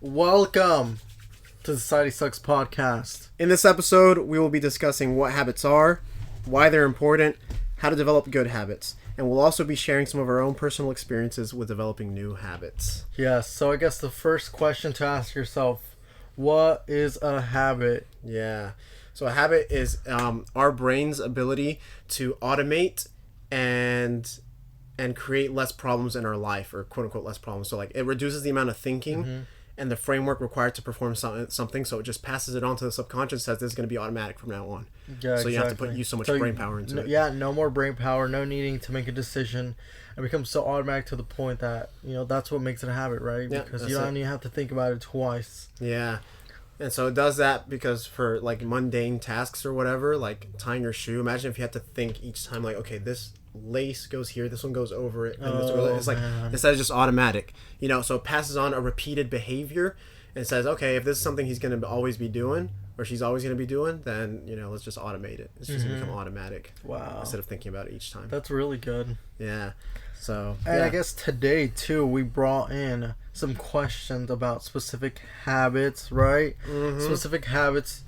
Welcome to the Society Sucks podcast. In this episode, we will be discussing what habits are, why they're important, how to develop good habits, and we'll also be sharing some of our own personal experiences with developing new habits. Yes, so I guess the first question to ask yourself, what is a habit? Yeah. So a habit is our brain's ability to automate and create less problems in our life, or quote unquote less problems. So like it reduces the amount of thinking and the framework required to perform something, so it just passes it on to the subconscious, says this is going to be automatic from now on. Yeah, so you have to use so much brain power into it. Yeah, no more brain power, no needing to make a decision. It becomes so automatic to the point that, that's what makes it a habit, right? Yeah, because you don't even have to think about it twice. Yeah. And so it does that because for like mundane tasks or whatever, like tying your shoe, imagine if you had to think each time, like, okay, this lace goes here, this one goes over it, and it's like, instead of just automatic, so it passes on a repeated behavior and says, okay, if this is something he's going to always be doing, or she's always going to be doing, then, let's just automate it. It's just going to become automatic. Wow. Instead of thinking about it each time. That's really good. Yeah. So, and I guess today, too, we brought in some questions about specific habits, right? Specific habits.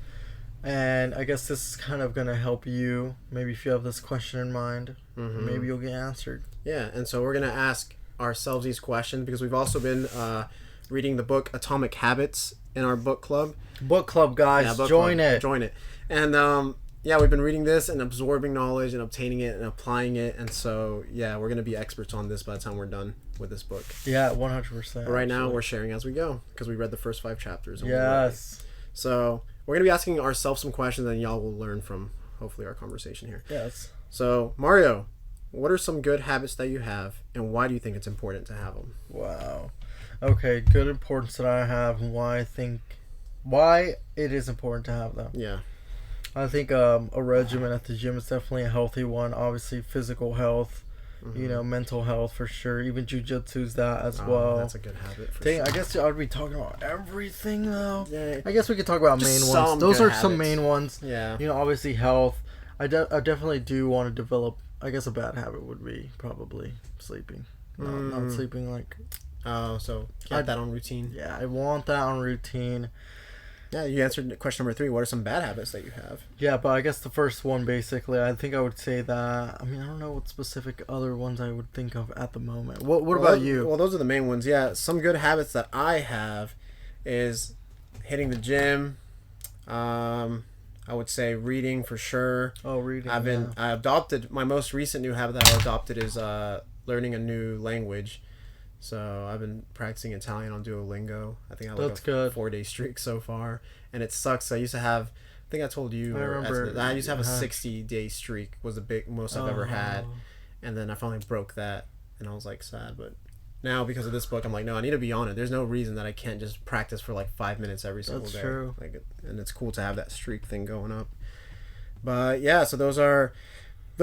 And I guess this is kind of going to help you. Maybe if you have this question in mind, maybe you'll get answered. Yeah, and so we're going to ask ourselves these questions because we've also been reading the book Atomic Habits in our book club. Book club, guys. Yeah, Join it. Join it. And we've been reading this and absorbing knowledge and obtaining it and applying it. And so, we're going to be experts on this by the time we're done with this book. Yeah, 100%. But right now, we're sharing as we go because we read the first 5 chapters. Yes. So, we're going to be asking ourselves some questions and y'all will learn from, hopefully, our conversation here. Yes. So, Mario, what are some good habits that you have and why do you think it's important to have them? Wow. Okay, good importance that I have and why it is important to have them. Yeah. I think a regimen at the gym is definitely a healthy one. Obviously, physical health, mental health for sure. Even jiu-jitsu's that as well. That's a good habit for sure. I guess I would be talking about everything though. Yeah. I guess we could talk about Just main ones. Those are some habits. main ones. Yeah. Obviously health. I definitely do want to develop. I guess a bad habit would be probably sleeping. Not sleeping like. Oh, so get that on routine. Yeah, I want that on routine. Yeah, you answered question number 3. What are some bad habits that you have? Yeah, but I guess the first one, basically, I think I would say that... I don't know what specific other ones I would think of at the moment. What about you? Well, those are the main ones, yeah. Some good habits that I have is hitting the gym. I would say reading for sure. Oh, reading, I adopted... My most recent new habit that I adopted is learning a new language. So I've been practicing Italian on Duolingo. I think I have a 4-day streak so far, and it sucks. I used to have, I think I told you, I used to have a 60-day streak was the most I've ever had, and then I finally broke that, and I was like sad. But now because of this book, I'm like, no, I need to be on it. There's no reason that I can't just practice for like 5 minutes every single day. That's true. And it's cool to have that streak thing going up. But yeah, so those are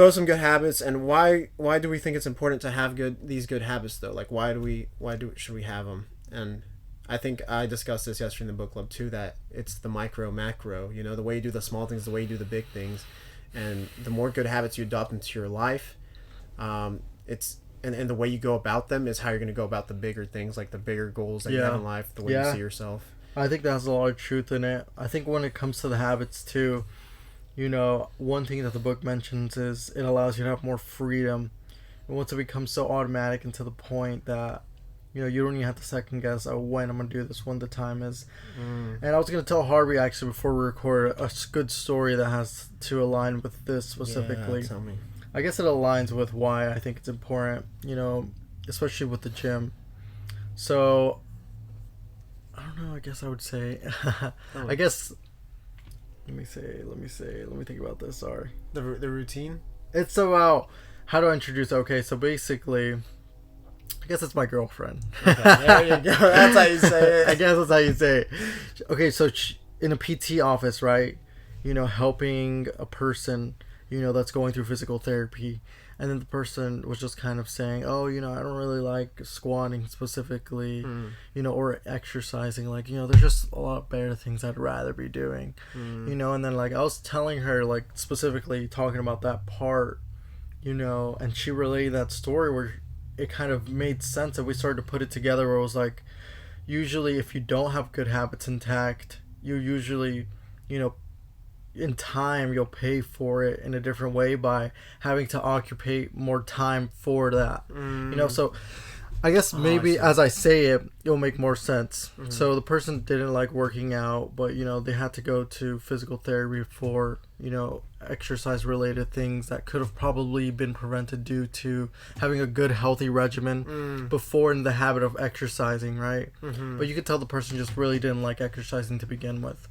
some good habits. And why do we think it's important to have these good habits though? Like should we have them? And I think I discussed this yesterday in the book club too, that it's the micro macro, the way you do the small things, the way you do the big things, and the more good habits you adopt into your life, it's and the way you go about them is how you're going to go about the bigger things, like the bigger goals that you have in life, the way you see yourself. I think that has a lot of truth in it. I think when it comes to the habits too, one thing that the book mentions is it allows you to have more freedom. And once it becomes so automatic and to the point that, you don't even have to second guess, when I'm going to do this, when the time is. And I was going to tell Harvey, actually, before we record, a good story that has to align with this specifically. Yeah, tell me. I guess it aligns with why I think it's important, especially with the gym. So, I don't know, I guess I would say, I guess... Let me think about this. Sorry. The routine? It's about how to introduce. Okay, so basically, I guess it's my girlfriend. Okay, there you go. That's how you say it. I guess that's how you say it. Okay, so in a PT office, right? Helping a person, that's going through physical therapy. And then the person was just kind of saying, oh, I don't really like squatting specifically, or exercising. Like, there's just a lot better things I'd rather be doing, and then, like, I was telling her, like, specifically talking about that part, and she relayed that story where it kind of made sense, and we started to put it together where it was like, usually if you don't have good habits intact, you usually, you know, in time you'll pay for it in a different way by having to occupy more time for that. You know, so I guess maybe as I say it, it'll make more sense. So the person didn't like working out, but you know they had to go to physical therapy for, you know, exercise related things that could have probably been prevented due to having a good healthy regimen before in the habit of exercising, right? But you could tell the person just really didn't like exercising to begin with.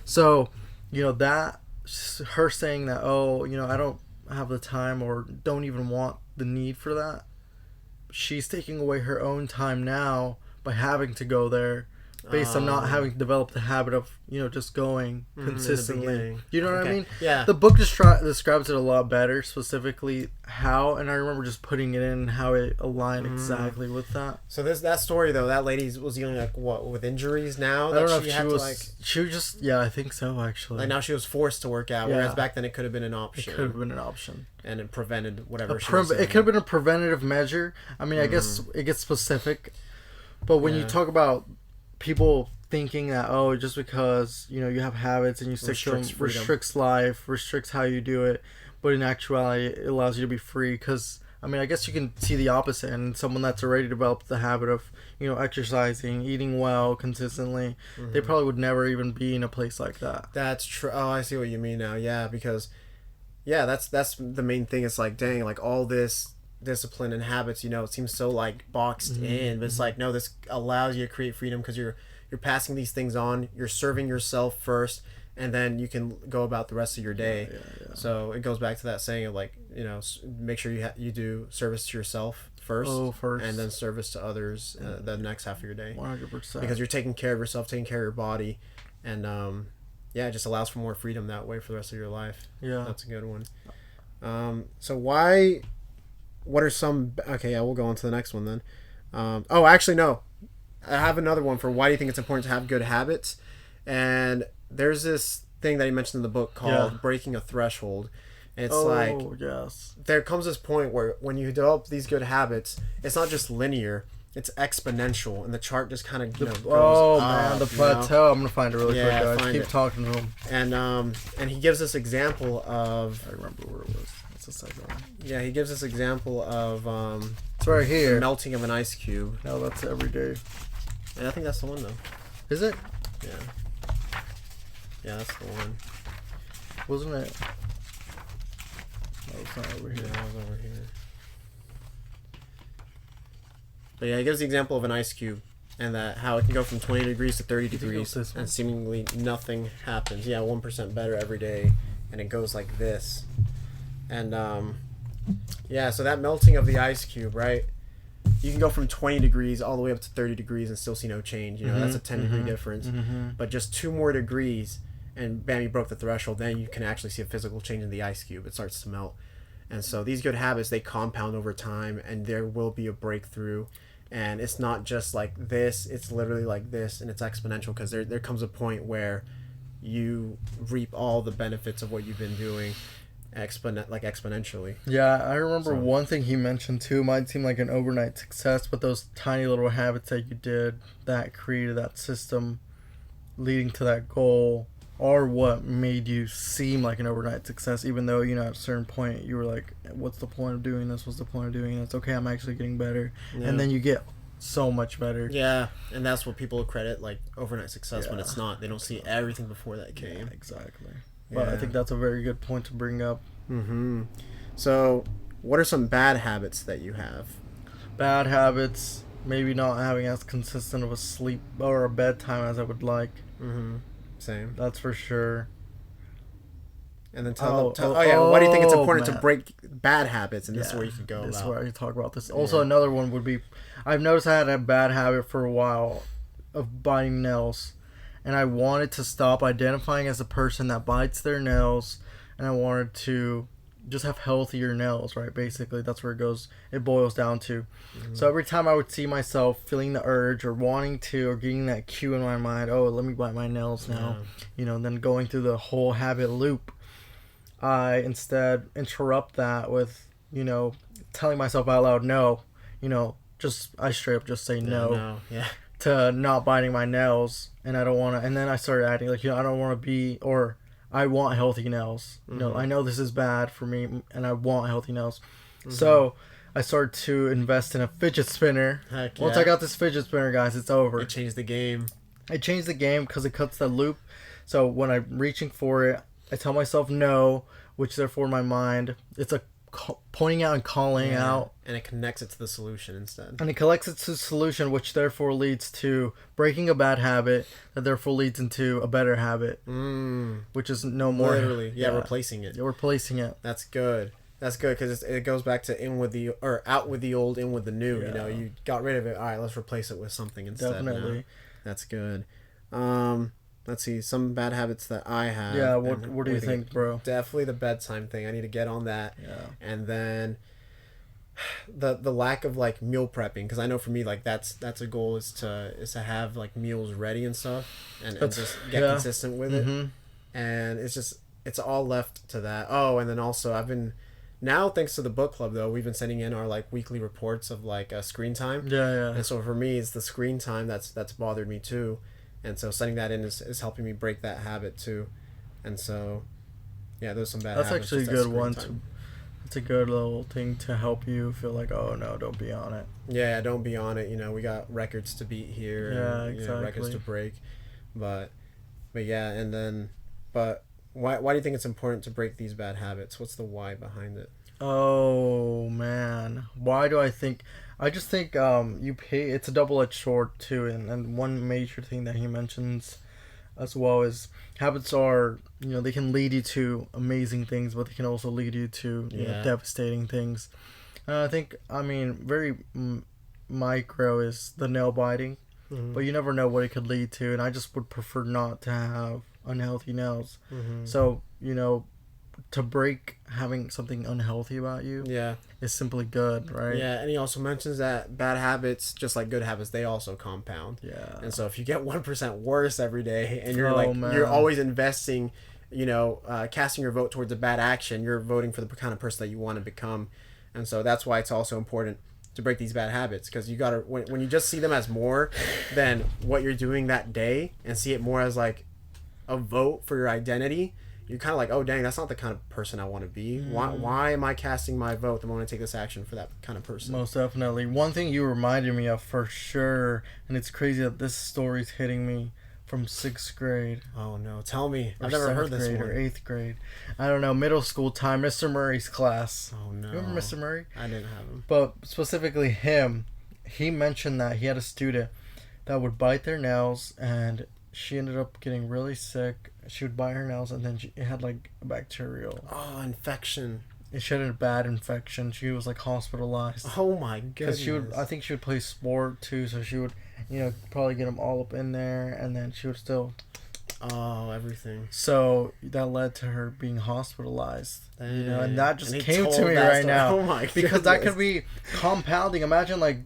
So, you know, that her saying that, oh, you know, I don't have the time or don't even want the need for that, she's taking away her own time now by having to go there based on not having developed the habit of, you know, just going consistently. You know what I mean? Yeah. The book describes it a lot better, specifically how, and I remember just putting it in how it aligned exactly with that. So that story though, that lady was dealing like what with injuries now. I don't know if she was just, yeah, I think so actually. Like now she was forced to work out, whereas back then it could have been an option. It could have been an option. And it prevented whatever it could have been a preventative measure. I mean, I guess it gets specific, but when you talk about people thinking that, oh, just because, you know, you have habits and you stick to them restricts life, restricts how you do it, but in actuality it allows you to be free. Because I mean, I guess you can see the opposite, and someone that's already developed the habit of, you know, exercising, eating well consistently, they probably would never even be in a place like that. That's true. Oh, I see what you mean now. Yeah, because that's the main thing. It's like, dang, like all this discipline and habits, you know, it seems so like boxed in, but it's like, no, this allows you to create freedom because you're passing these things on, you're serving yourself first, and then you can go about the rest of your day. So it goes back to that saying of like, you know, make sure you do service to yourself first, and then service to others the next half of your day. 100%. Because you're taking care of yourself, taking care of your body, and it just allows for more freedom that way for the rest of your life. Yeah, that's a good one. So what are some... Okay, yeah, we'll go on to the next one then. Actually, no. I have another one for why do you think it's important to have good habits. And there's this thing that he mentioned in the book called breaking a threshold. And it's there comes this point where when you develop these good habits, it's not just linear, it's exponential. And the chart just kind of goes up, the plateau. I'm going to find it really quick, guys. Keep talking to him. And he gives this example of... I remember where it was. The second one. Yeah, he gives this example of it's right here. The melting of an ice cube. No, that's every day. And I think that's the one though. Is it? Yeah. Yeah, that's the one. Wasn't it? No, it's not over here. Yeah, it was over here. But yeah, he gives the example of an ice cube and that how it can go from 20 degrees to 30 degrees and seemingly nothing happens. Yeah, 1% better every day, and it goes like this. And so that melting of the ice cube, right? You can go from 20 degrees all the way up to 30 degrees and still see no change. You know, that's a 10-degree difference. But just 2 more degrees, and bam, you broke the threshold. Then you can actually see a physical change in the ice cube. It starts to melt. And so these good habits, they compound over time, and there will be a breakthrough. And it's not just like this. It's literally like this, and it's exponential because there comes a point where you reap all the benefits of what you've been doing. Exponentially. Yeah, I remember one thing he mentioned too. Might seem like an overnight success, but those tiny little habits that you did that created that system leading to that goal are what made you seem like an overnight success, even though, you know, at a certain point you were like, what's the point of doing this? What's the point of doing this? Okay, I'm actually getting better. And then you get so much better. Yeah, and that's what people credit like overnight success when it's not. They don't see everything before that came. Yeah, exactly. But I think that's a very good point to bring up. So, what are some bad habits that you have? Bad habits, maybe not having as consistent of a sleep or a bedtime as I would like. Same. That's for sure. And then why do you think it's important to break bad habits? And this is where you can go. This is where I can talk about this. Also, another one would be, I've noticed I had a bad habit for a while of biting nails. And I wanted to stop identifying as a person that bites their nails, and I wanted to just have healthier nails, right? Basically, that's where it boils down to. So every time I would see myself feeling the urge or wanting to, or getting that cue in my mind, oh, let me bite my nails now, you know, and then going through the whole habit loop, I instead interrupt that with, you know, telling myself out loud, no, you know, I straight up just say no. to not biting my nails, and I don't want to. And then I started adding like, I don't want to be, or I want healthy nails. I know this is bad for me, and I want healthy nails. So I started to invest in a fidget spinner. Heck Once yeah. I got this fidget spinner, guys, it's over. It changed the game. It changed the game because it cuts the loop. So when I'm reaching for it, I tell myself no, which therefore in my mind, it's a pointing out and calling out. And it connects it to the solution instead. And it collects it to the solution, which therefore leads to breaking a bad habit, that therefore leads into a better habit, which is no more. Literally, replacing it. You're replacing it. That's good. That's good because it goes back to out with the old, in with the new. Yeah. You got rid of it. All right, let's replace it with something instead. Definitely. Now. That's good. Let's see some bad habits that I have. Yeah. What do you think, bro? Definitely the bedtime thing. I need to get on that. Yeah. And then the lack of like meal prepping, because I know for me like that's a goal is to have like meals ready and stuff and just get consistent with it. And it's all left to that. Oh, and then also I've been now, thanks to the book club though, we've been sending in our like weekly reports of like screen time. Yeah. And so for me, it's the screen time that's bothered me too, and so sending that in is helping me break that habit too. And so yeah, there's some bad That's habits. actually a good one. Time. It's a good little thing to help you feel like, oh no, don't be on it. Yeah, don't be on it. We got records to beat here. Yeah, and, exactly. Records to break, but yeah, and then why do you think it's important to break these bad habits? What's the why behind it? Oh man, why do I think? I just think you pay. It's a double-edged sword too, and one major thing that he mentions as well is habits are, they can lead you to amazing things, but they can also lead you to devastating things. I think, very micro is the nail biting, but you never know what it could lead to, and I just would prefer not to have unhealthy nails. So, to break having something unhealthy about you is simply good, right? Yeah, and he also mentions that bad habits, just like good habits, they also compound. Yeah. And so if you get 1% worse every day and you're you're always investing, casting your vote towards a bad action, you're voting for the kind of person that you want to become. And so that's why it's also important to break these bad habits, because you gotta, when you just see them as more than what you're doing that day and see it more as like a vote for your identity, you're kind of like, oh dang, that's not the kind of person I want to be. Why am I casting my vote the moment I take this action for that kind of person? Most definitely. One thing you reminded me of for sure, and it's crazy that this story's hitting me from 6th grade. Oh no, tell me. I've never heard this one. Or 8th grade. I don't know, middle school time, Mr. Murray's class. Oh no. You remember Mr. Murray? I didn't have him. But specifically him, he mentioned that he had a student that would bite their nails, and she ended up getting really sick. She would bite her nails, and then it had like a bacterial. Oh, infection. She had a bad infection. She was like hospitalized. Oh my goodness. Because I think she would play sport too, so she would, probably get them all up in there, and then she would still. Oh, everything. So that led to her being hospitalized. Dang. And that just came to me right now. Oh my goodness. Because that could be compounding. Imagine like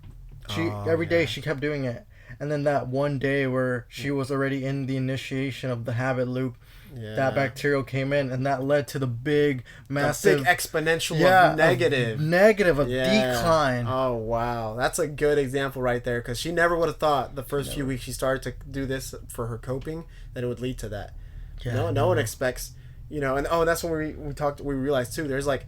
every day she kept doing it. And then that one day where she was already in the initiation of the habit loop, that bacterial came in, and that led to the big, massive, big exponential of negative. Decline. Oh wow, that's a good example right there, because she never would have thought the first few weeks she started to do this for her coping that it would lead to that. No one expects, and that's when we realized too. There's like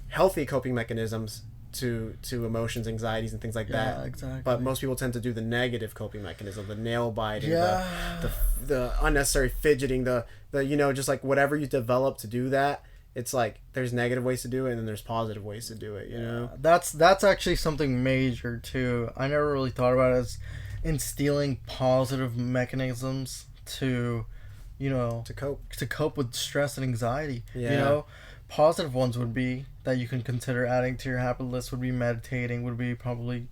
healthy coping mechanisms to emotions, anxieties, and things like that. Exactly. But most people tend to do the negative coping mechanism, the nail biting, the unnecessary fidgeting, the just like whatever you develop to do that. It's like there's negative ways to do it, and then there's positive ways to do it. That's actually something major too. I never really thought about it as instilling positive mechanisms to cope with stress and anxiety. Positive ones would be that you can consider adding to your habit list would be meditating, would be probably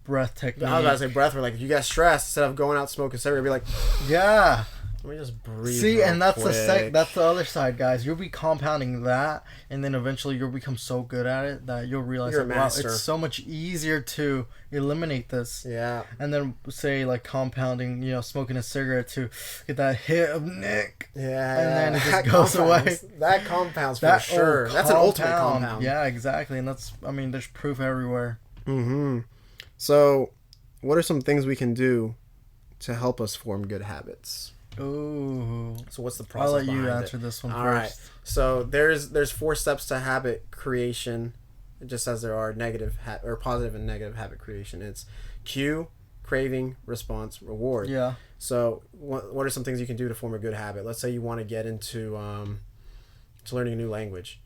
breath technique. I was about to say breath, where like if you get stressed, instead of going out smoking cigarette, be like, yeah, let me just breathe. See, and that's quick. that's the other side, guys. You'll be compounding that, and then eventually you'll become so good at it that you'll realize You're a wow, master. it's so much easier to eliminate this. Yeah. And then say like compounding, smoking a cigarette to get that hit of nick. Yeah. And then it just that goes away. That compounds for sure. That's an ultimate compound. Yeah, exactly. And there's proof everywhere. Mm-hmm. So, what are some things we can do to help us form good habits. Ooh. So what's the process? I'll let you behind answer it? this one All first. right. So there's 4 steps to habit creation, just as there are or positive and negative habit creation. It's cue, craving, response, reward. Yeah. So what are some things you can do to form a good habit? Let's say you want to get into to learning a new language.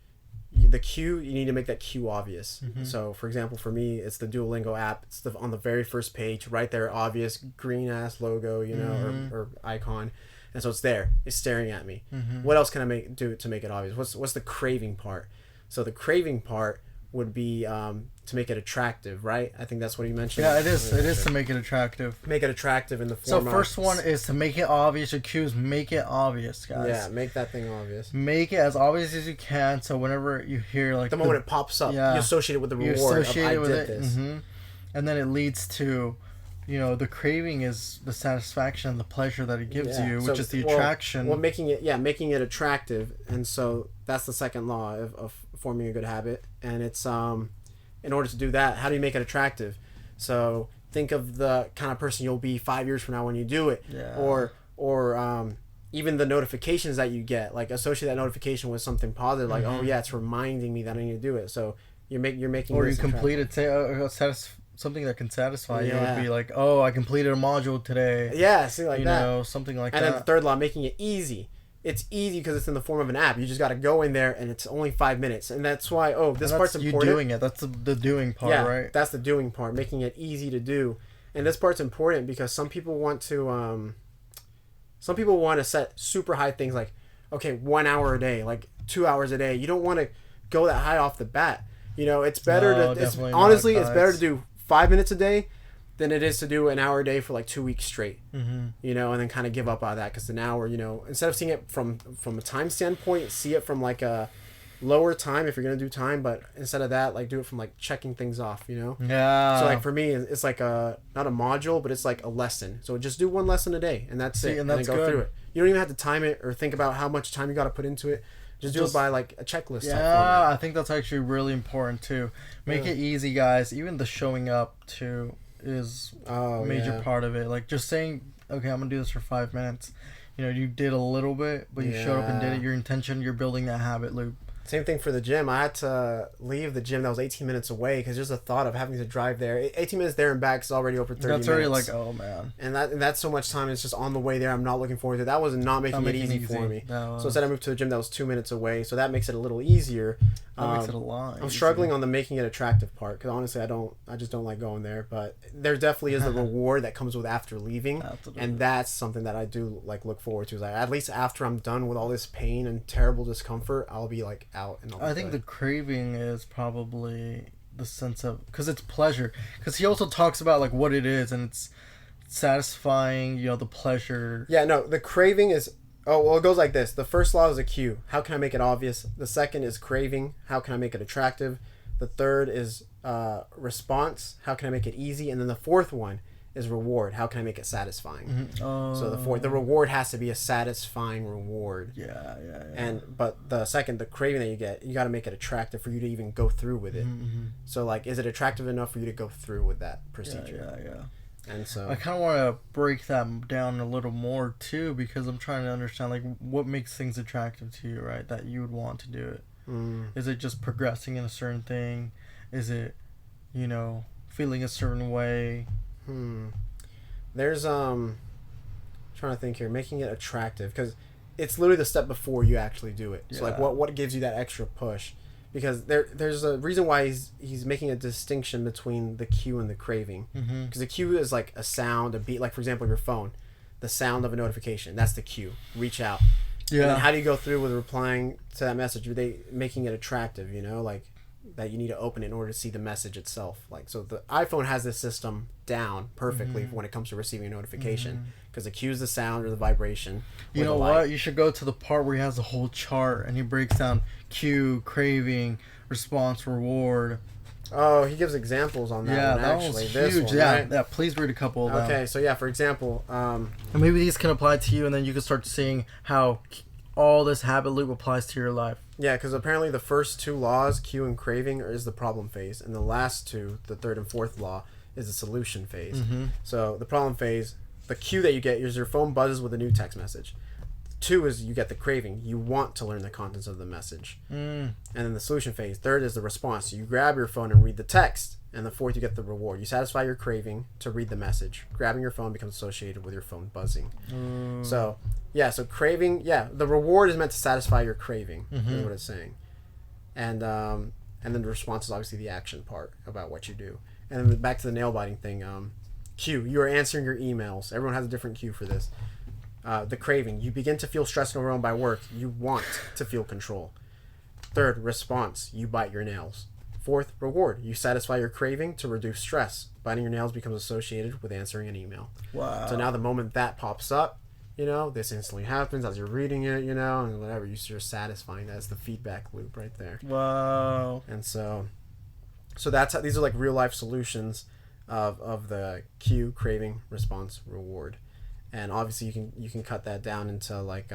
The cue, you need to make that cue obvious. Mm-hmm. So for example, for me, it's the Duolingo app. It's on the very first page, right there, obvious green ass logo, you know, Mm-hmm. or icon, and so it's there. It's staring at me. Mm-hmm. What else can I do to make it obvious? What's the craving part? So the craving part would be to make it attractive, right? I think that's what you mentioned. Yeah, it is. It is to make it attractive. Make it attractive in the So form of... first one is to make it obvious. Your cues, make it obvious, guys. Yeah, make that thing obvious. Make it as obvious as you can. So whenever you hear like The moment it pops up, yeah, you associate it with the you reward associate it of I with did it, this. and then it leads to, you know, the craving is the satisfaction and the pleasure that it gives Yeah. you, So, which is the well, attraction. Well, making it attractive, and so that's the second law of forming a good habit. And it's in order to do that, how do you make it attractive? So think of the kind of person you'll be 5 years from now when you do it, Yeah. or even the notifications that you get. Like associate that notification with something positive, like oh yeah, it's reminding me that I need to do it. So you're making or you this complete attractive. it. Say something that can satisfy you. It Yeah. would be like, oh, I completed a module today. Yeah, see like you that. know, something like And that. then the third law, making it easy. It's easy because it's in the form of an app. You just got to go in there, and it's only 5 minutes. And that's why, this And part's that's important. you doing it. That's the doing part, Yeah, right? that's the doing part, making it easy to do. And this part's important because some people want to set super high things like, okay, 1 hour a day, like 2 hours a day. You don't want to go that high off the bat. You know, it's better No, to, it's, definitely not, honestly, it's guys. better to do 5 minutes a day than it is to do an hour a day for like 2 weeks straight. Mm-hmm. You know, and then kind of give up on that because an hour, you know, instead of seeing it from a time standpoint, see it from like a lower time if you're gonna do time, but instead of that, like do it from like checking things off, you know. Yeah. So like for me, it's like not a module, but it's like a lesson. So just do 1 lesson a day, and that's it. And then that's go good. through it. You don't even have to time it or think about how much time you got to put into it. Just do it by like a checklist. type Yeah, format. I think that's actually really important too. Make Yeah. it easy, guys. Even the showing up too is Oh, a major yeah. part of it. Like just saying, okay, I'm gonna do this for 5 minutes. You know, you did a little bit, but you showed up and did Yeah. it. Your intention, you're building that habit loop. Same thing for the gym. I had to leave the gym that was 18 minutes away because just the thought of having to drive there. 18 minutes there and back is already over 30 That's already minutes. like, oh man. And that's so much time. It's just on the way there. I'm not looking forward to it. That was not making it easy for me. No, So instead I moved to a gym that was 2 minutes away. So that makes it a little easier. that makes it a lot. I'm struggling on the making it attractive part because honestly I just don't like going there. But there definitely is the reward that comes with after leaving, Absolutely. and that's something that I do like look forward to. Is like at least after I'm done with all this pain and terrible discomfort, I'll be like out and all. I think the craving is probably the sense of, because it's pleasure. Because he also talks about like what it is, and it's satisfying. You know, the pleasure. Yeah, no, the craving is. Oh, well, it goes like this. The first law is a cue. How can I make it obvious? The second is craving. How can I make it attractive? The third is response. How can I make it easy? And then the fourth one is reward. How can I make it satisfying? Mm-hmm. So the reward has to be a satisfying reward. Yeah. But the second, the craving that you get, you got to make it attractive for you to even go through with it. Mm-hmm. So like, is it attractive enough for you to go through with that procedure? Yeah. And so I kind of want to break that down a little more too, because I'm trying to understand like what makes things attractive to you, right? That you would want to do it. Is it just progressing in a certain thing? Is it, you know, feeling a certain way? There's trying to think here, making it attractive, because it's literally the step before you actually do it. So like Yeah. what gives you that extra push? Because there's a reason why he's making a distinction between the cue and the craving. Because the cue is like a sound, a beat, like for example your phone, the sound of a notification, that's the cue. Reach out. Yeah. And then how do you go through with replying to that message? Are they making it attractive, you know, like that you need to open it in order to see the message itself? Like, so the iPhone has this system down perfectly when it comes to receiving a notification, because the cue is the sound or the vibration. You or know the what? light. You should go to the part where he has a whole chart and he breaks down cue, craving, response, reward. Oh, he gives examples on that Yeah, one, that actually. was This huge. one, Yeah, right? yeah. Please read a couple of them. Okay, so yeah, for example, And maybe these can apply to you, and then you can start seeing how all this habit loop applies to your life. yeah, because apparently the first 2 laws, cue and craving, is the problem phase, and the last 2, the third and fourth law, is the solution phase. So the problem phase, the cue that you get is your phone buzzes with a new text message. 2 is you get the craving. You want to learn the contents of the message. And then the solution phase. 3rd is the response. You grab your phone and read the text. And the 4th, you get the reward. You satisfy your craving to read the message. Grabbing your phone becomes associated with your phone buzzing. So, so craving, the reward is meant to satisfy your craving, is what it's saying. And then the response is obviously the action part about what you do. And then back to the nail biting thing. Cue, you are answering your emails. Everyone has a different cue for this. The craving, you begin to feel stressed and overwhelmed by work. You want to feel control. 3rd, response, you bite your nails. 4th, reward, you satisfy your craving to reduce stress. Biting your nails becomes associated with answering an email. Wow. So now the moment that pops up, this instantly happens as you're reading it, and whatever, you're satisfying. That's the feedback loop right there. Wow. And so that's how, these are like real life solutions of the cue, craving, response, reward. And obviously you can cut that down into like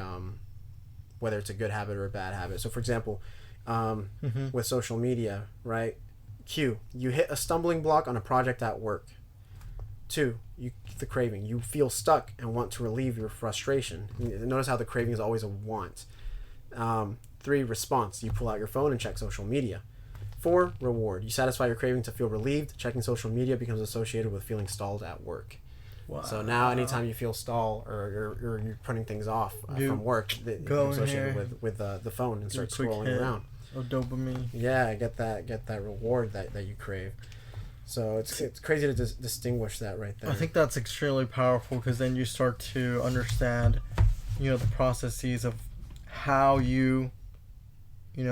whether it's a good habit or a bad habit. So for example, with social media, right? Cue, you hit a stumbling block on a project at work. 2, the craving, you feel stuck and want to relieve your frustration. Notice how the craving is always a want. 3, response, you pull out your phone and check social media. 4, reward, you satisfy your craving to feel relieved. Checking social media becomes associated with feeling stalled at work. Wow. So now anytime you feel stall or you're putting things off from work, you're associated with the phone and start scrolling around. Or dopamine. Yeah, get that reward that you crave. So it's crazy to distinguish that right there. I think that's extremely powerful because then you start to understand, the processes of how you,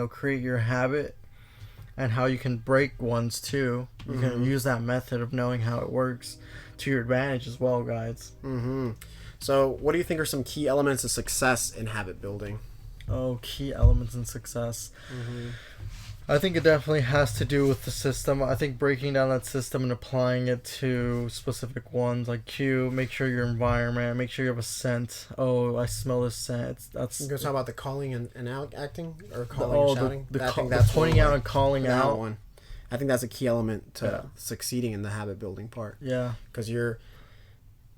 create your habit and how you can break ones too. You can use that method of knowing how it works to your advantage as well, guys. So what do you think are some key elements of success in habit building? Oh, key elements in success. I think it definitely has to do with the system. I think breaking down that system and applying it to specific ones, like cue, make sure your environment, make sure you have a scent. Oh, I smell this scent. That's. You guys talk about the calling and out acting or calling and shouting. The pointing out and calling out. One. I think that's a key element to succeeding in the habit building part. Yeah. Because you're.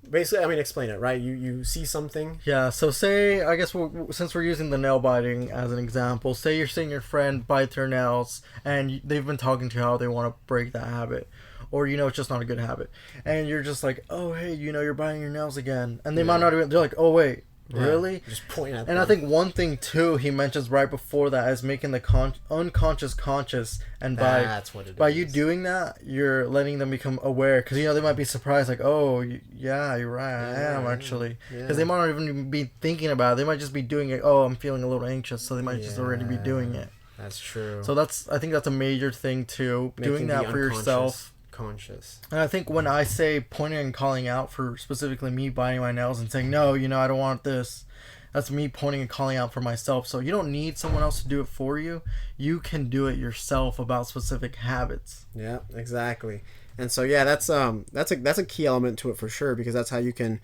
Basically, explain it, right? You see something. Yeah, so say, I guess since we're using the nail biting as an example, say you're seeing your friend bite their nails and they've been talking to you how they want to break that habit. Or, it's just not a good habit. And you're just like, oh, hey, you're biting your nails again. And they might not even, they're like, oh, wait, really? Just point at and them. I think one thing, too, he mentions right before that is making the unconscious conscious. And that's what it by is. you doing that, you're letting them become aware. Because, they might be surprised, like, oh, yeah, you're right, I am actually. Because they might not even be thinking about it. They might just be doing it, oh, I'm feeling a little anxious. So they might just already be doing it. That's true. So I think that's a major thing, too. Doing that for yourself. Conscious. And I think when I say pointing and calling out for specifically me biting my nails and saying, no, I don't want this. That's me pointing and calling out for myself. So you don't need someone else to do it for you. You can do it yourself about specific habits. Yeah, exactly. And so that's a key element to it for sure, because that's how you can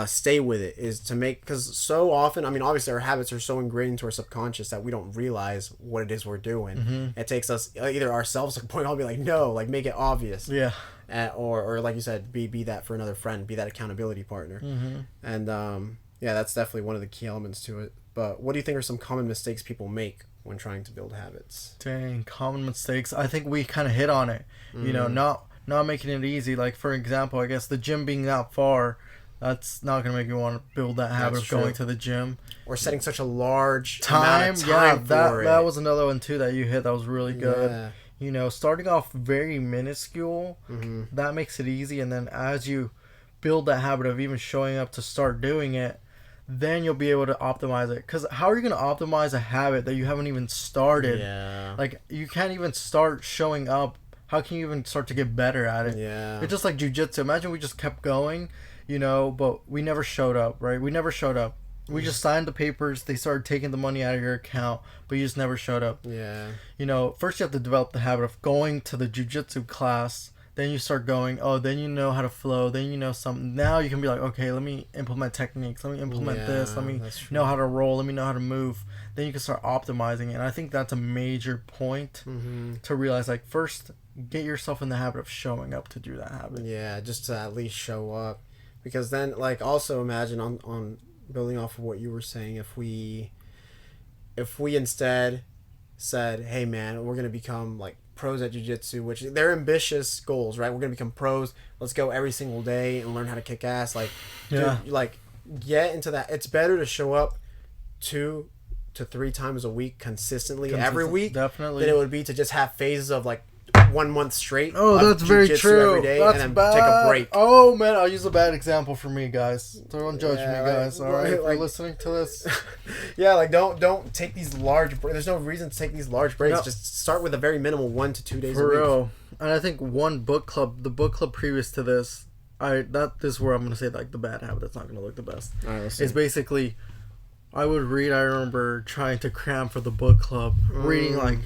stay with it, is to make, because so often, obviously our habits are so ingrained into our subconscious that we don't realize what it is we're doing. It takes us either ourselves to point out, be like, no, like make it obvious. Yeah. Or like you said, be that for another friend, be that accountability partner. And that's definitely one of the key elements to it. But what do you think are some common mistakes people make when trying to build habits? Dang, common mistakes. I think we kind of hit on it. Not making it easy. Like, for example, I guess the gym being that far, that's not going to make you want to build that habit of going to the gym. Or setting such a large time. Amount of time that was another one, too, that you hit that was really good. Yeah. Starting off very minuscule, that makes it easy. And then as you build that habit of even showing up to start doing it, then you'll be able to optimize it. Because how are you going to optimize a habit that you haven't even started? Yeah. Like, you can't even start showing up. How can you even start to get better at it? Yeah. It's just like jiu-jitsu. Imagine we just kept going, but we never showed up, right? We never showed up. We just signed the papers. They started taking the money out of your account, but you just never showed up. Yeah. First you have to develop the habit of going to the jiu-jitsu class. Then you start going, then you know how to flow, then you know something. Now you can be like, okay, let me implement techniques, let me implement this, let me know how to roll, let me know how to move. Then you can start optimizing it. And I think that's a major point to realize, like, first, get yourself in the habit of showing up to do that habit. Yeah, just to at least show up. Because then, like, also imagine on building off of what you were saying, if we instead said, hey man, we're gonna become like pros at jiu-jitsu, which they're ambitious goals, right? We're gonna become pros. Let's go every single day and learn how to kick ass. Like, Yeah. dude, like, get into that. It's better to show up 2 to 3 times a week consistently every week Definitely. than it would be to just have phases of like 1 month straight. Oh, of that's very jiu-jitsu true. Every day That's and then bad. take a break. Oh man, I'll use a bad example for me, guys. Don't judge me, Yeah, guys. like- All right, if like- you're listening to this, Yeah, like don't take these large breaks. There's no reason to take these large breaks. No. Just start with a very minimal 1 to 2 days for a week. real. And I think one book club, the book club previous to this, this is where I'm gonna say like the bad habit that's not gonna look the best. All right, let's It's basically, I would read. I remember trying to cram for the book club, reading like.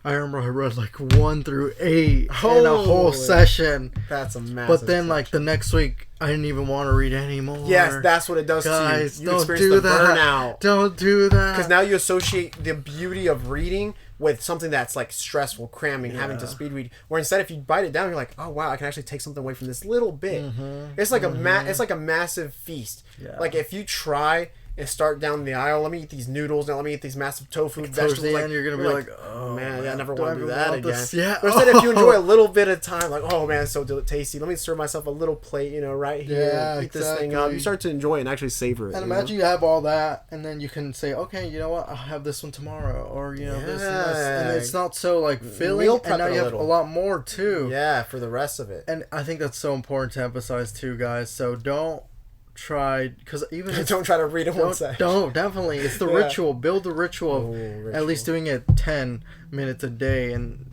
I remember I read like 1 through 8 in a whole Holy. session. That's a massive. But then, like, the next week, I didn't even want to read anymore. yes, that's what it does Guys, to you. You don't experience do the that. burnout. Don't do that. Because now you associate the beauty of reading with something that's like stressful, cramming, having to speed read. Where instead, if you bite it down, you're like, oh wow, I can actually take something away from this little bit. It's like it's like a massive feast. Yeah. Like if you try and start down the aisle, let me eat these noodles, now let me eat these massive tofu Towards vegetables. the Like, end, you're gonna be like, oh man, yeah, I never do want to do even that want again. this? Yeah. But instead, if you enjoy a little bit of time, like, oh man, it's so tasty. Let me serve myself a little plate, right here. Yeah, Eat this thing up. exactly. You start to enjoy it and actually savor it. And you know? imagine you have all that, and then you can say, okay, you know what, I'll have this one tomorrow, or this and this, and Yeah. it's not so like filling, Meal prep and now it a you have little. a lot more too. Yeah, for the rest of it. And I think that's so important to emphasize too, guys. So don't try, because even if Don't try to read it one side. don't definitely, it's the Yeah. ritual. Build the ritual of Ooh, at least doing it 10 minutes a day, and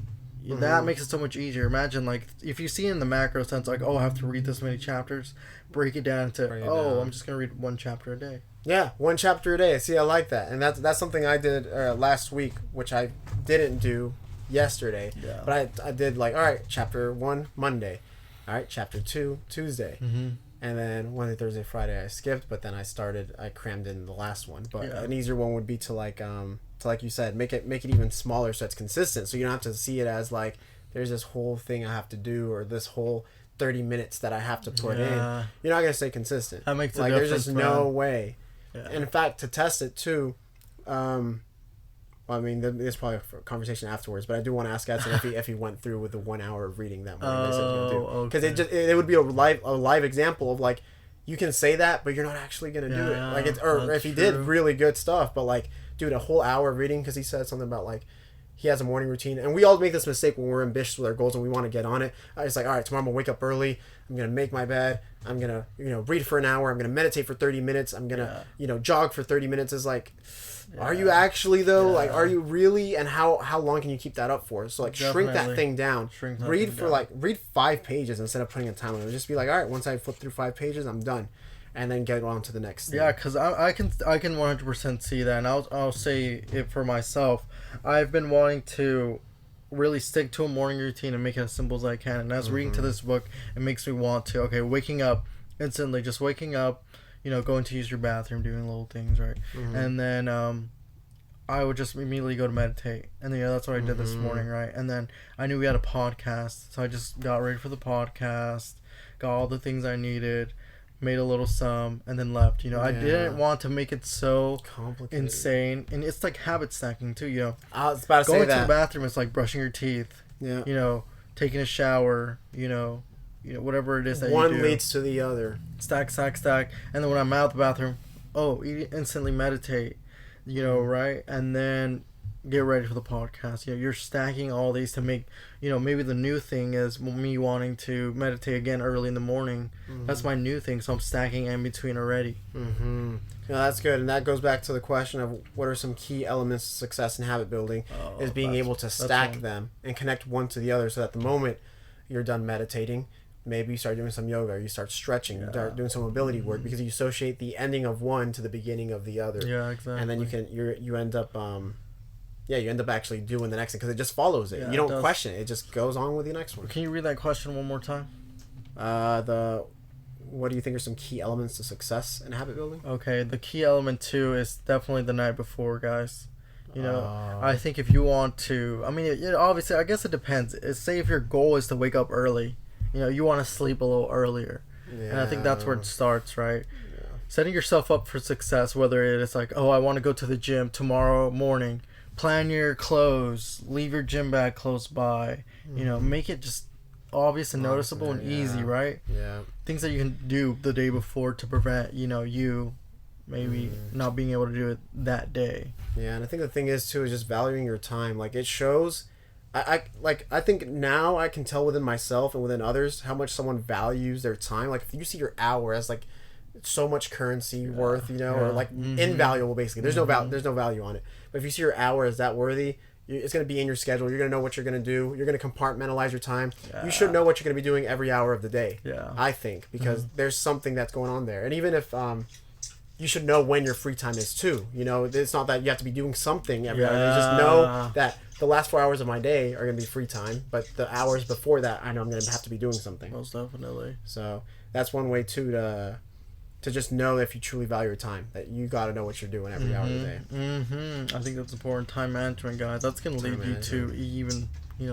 that makes it so much easier. Imagine like if you see in the macro sense like, oh, I have to read this many chapters, break it down to Break it oh, down. I'm just gonna read 1 chapter a day. Yeah, 1 chapter a day. See, I like that, and that's something I did last week, which I didn't do yesterday. Yeah. But I did like, all right, chapter 1 Monday, all right, chapter 2 Tuesday, and then Wednesday, Thursday, Friday I skipped, but then I crammed in the last one. But Yeah. an easier one would be to like you said, make it even smaller so it's consistent, so you don't have to see it as like there's this whole thing I have to do or this whole 30 minutes that I have to put in. Yeah. You're not gonna stay consistent. That makes a like difference, there's just man. no way. Yeah. And in fact, to test it too, well, I mean, there's probably a conversation afterwards, but I do want to ask Edson if he went through with the 1 hour of reading that morning. Because okay. it would be a live example of like you can say that, but you're not actually gonna do it. Yeah, Like or that's if he did true. really good stuff, but like dude, a whole hour of reading because he said something about like. He has a morning routine, and we all make this mistake when we're ambitious with our goals and we want to get on it. I was like, all right, tomorrow I'm gonna wake up early. I'm gonna make my bed. I'm gonna, read for an hour. I'm gonna meditate for 30 minutes. I'm gonna, jog for 30 minutes. Is like, are you actually though? Like, are you really? And how long can you keep that up for? So like, shrink that Definitely. thing down. Shrink that read thing for down. like read 5 pages instead of putting a time limit. Just be like, all right, once I flip through 5 pages, I'm done, and then get on to the next thing. Yeah, because I can 100% see that, and I'll say it for myself. I've been wanting to really stick to a morning routine and make it as simple as I can. And as reading to this book, it makes me want to waking up instantly, just waking up, going to use your bathroom, doing little things, right, and then I would just immediately go to meditate, and then that's what I did this morning, right, and then I knew we had a podcast, so I just got ready for the podcast, got all the things I needed. Made a little sum and then left. I didn't want to make it so Complicated. insane, and it's like habit stacking too. I was about to say Going to that. the bathroom is like brushing your teeth. Yeah. Taking a shower. Whatever it is that One you do. leads to the other. Stack, and then when I'm out the bathroom, instantly meditate. Right, and then get ready for the podcast. You're stacking all these to make. Maybe the new thing is me wanting to meditate again early in the morning. That's my new thing, so I'm stacking in between already. That's good, and that goes back to the question of what are some key elements of success in habit building is being able to stack one. them and connect one to the other, so that the moment you're done meditating, maybe you start doing some yoga, or you start stretching, you start doing some mobility work, because you associate the ending of one to the beginning of the other. Yeah, exactly. And then you end up you end up actually doing the next thing because it just follows it. Yeah, You don't it does. question it. It just goes on with the next one. Can you read that question one more time? What do you think are some key elements to success in habit building? Okay, the key element too is definitely the night before, guys. Oh. I think if you want to, obviously, I guess it depends. Say if your goal is to wake up early, you want to sleep a little earlier. And I think that's where it starts, right? Yeah. Setting yourself up for success, whether it is like, oh, I want to go to the gym tomorrow morning. Plan your clothes. Leave your gym bag close by. You know, make it just obvious and noticeable and easy, right? Yeah. Things that you can do the day before to prevent, you maybe not being able to do it that day. Yeah, and I think the thing is too is just valuing your time. Like it shows, I think now I can tell within myself and within others how much someone values their time. Like if you see your hour as like so much currency worth, or like invaluable basically. There's no value on it. But if you see your hour as that worthy, it's going to be in your schedule. You're going to know what you're going to do. You're going to compartmentalize your time. Yeah. You should know what you're going to be doing every hour of the day. Yeah. I think because there's something that's going on there. And even if you should know when your free time is too. It's not that you have to be doing something every hour. You just know that the last 4 hours of my day are going to be free time, but the hours before that, I know I'm going to have to be doing something. Most definitely. So that's one way too to just know if you truly value your time, that you got to know what you're doing every hour of the day. I think that's important. Time management, guys. That's going to lead you to even,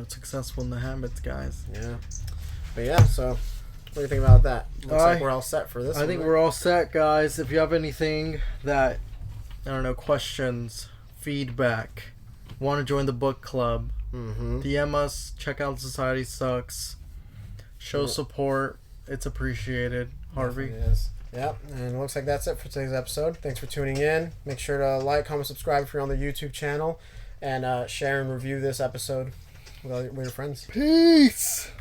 successful in the habits, guys. Yeah. But yeah, so what do you think about that? Looks like we're all set for this. I think we're all set, guys. If you have anything that, questions, feedback, want to join the book club, DM us, check out Society Sucks, show support. It's appreciated. Harvey? Yes. Yep, and it looks like that's it for today's episode. Thanks for tuning in. Make sure to like, comment, subscribe if you're on the YouTube channel, and share and review this episode with your friends. Peace!